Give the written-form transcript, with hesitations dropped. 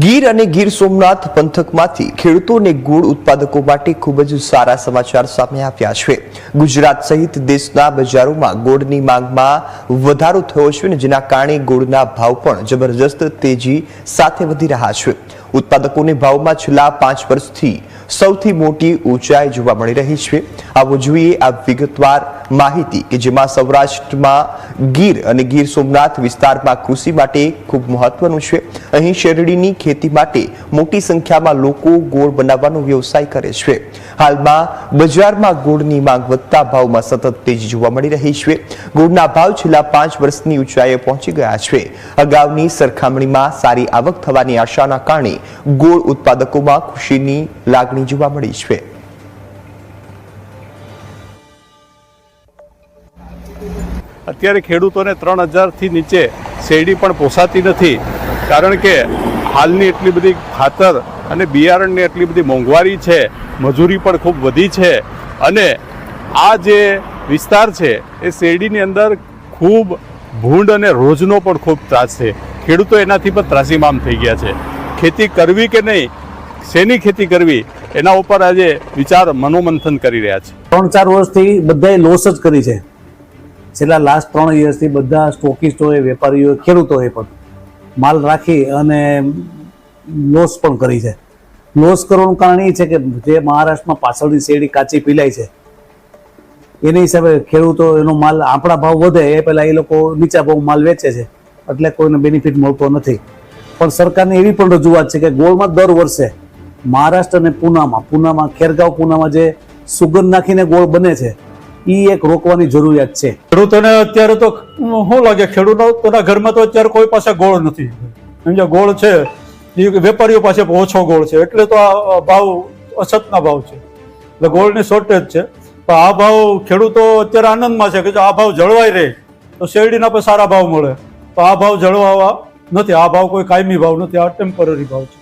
ગીર અને ગીર સોમનાથ પંથકમાંથી ખેડૂતોને ગોળ ઉત્પાદકો માટે ખૂબ જ સારા સમાચાર સામે આવ્યા છે। ગુજરાત સહિત દેશના બજારોમાં ગોળની માંગમાં વધારો થયો છે અને જેના કારણે ગોળના ભાવ પણ જબરજસ્ત તેજી સાથે વધી રહ્યા છે। ઉત્પાદકોને ભાવમાં છેલ્લા 5 વર્ષથી સૌથી મોટી ઊંચાઈ જોવા મળી રહી છે। આવો જોઈએ આ વિગતવાર માહિતી કે જેમાં સૌરાષ્ટ્રમાં ગીર અને ગીર સોમનાથ વિસ્તારમાં કૃષિ માટે ખૂબ મહત્વનું છે। અહીં શેરડીની ખેતી માટે મોટી સંખ્યામાં લોકો ગોળ બનાવવાનો વ્યવસાય કરે છે। હાલમાં બજારમાં ગોળની માંગ વધતા ભાવમાં સતત તેજી જોવા મળી રહી છે। ગોળના ભાવ છેલ્લા 5 વર્ષની ઊંચાઈએ પહોંચી ગયા છે। અગાઉની સરખામણીમાં સારી આવક થવાની આશાના કારણે ગોળ ઉત્પાદકોમાં ખુશીની લાગણી જોવા મળી છે। અત્યારે ખેડૂતોને 3000 થી નીચે શેરડી પણ પોસાતી નથી, કારણ કે હાલની એટલી બધી ખાતર અને બિયારણની એટલી બધી મોંઘવારી છે, મજૂરી પણ ખૂબ વધી છે અને આ જે વિસ્તાર છે એ શેરડીની અંદર ખૂબ ભૂંડ અને રોજનો પણ ખૂબ ત્રાસ છે। ખેડૂતો એનાથી પણ ત્રાસીમામ થઈ ગયા છે। ખેતી કરવી કે નહીં, શેની ખેતી કરવી એના ઉપર આજે વિચાર મનોમંથન કરી રહ્યા છે। 3-4 વર્ષથી બધાએ લોસ જ કરી છે। છેલ્લા લાસ્ટ 3 વર્ષથી બધા સ્ટોકિસ્ટોએ, વેપારીઓએ, ખેડૂતોએ પણ માલ રાખી અને લોસ પણ કરી છે। લોસ કરવાનું કારણ એ છે કે જે મહારાષ્ટ્રમાં પાછળની શેરડી કાચી પીલાય છે એની હિસાબે ખેડૂતો એનો માલ આપણા ભાવ વધે એ પહેલાં એ લોકો નીચા ભાવ માલ વેચે છે, એટલે કોઈને બેનિફિટ મળતો નથી। પણ સરકારની એવી પણ રજૂઆત છે કે ગોળમાં દર વર્ષે મહારાષ્ટ્ર અને પૂનામાં ખેરગાંવ પૂનામાં જે સુગંધ નાખીને ગોળ બને છે એ એક રોકવાની જરૂરિયાત છે। ખેડૂતોને અત્યારે તો શું લાગે, ખેડૂતોના ઘરમાં તો અત્યારે કોઈ પાસે ગોળ નથી। સમજો, ગોળ છે એ વેપારીઓ પાસે ઓછો ગોળ છે, એટલે તો આ ભાવ અછતના ભાવ છે, એટલે ગોળની શોર્ટેજ છે। પણ આ ભાવ ખેડૂતો અત્યારે આનંદમાં છે કે જો આ ભાવ જળવાઈ રહે તો શેરડીના પણ સારા ભાવ મળે, તો આ ભાવ જળવાવા નથી। આ ભાવ કોઈ કાયમી ભાવ નથી, આ ટેમ્પરરી ભાવ છે।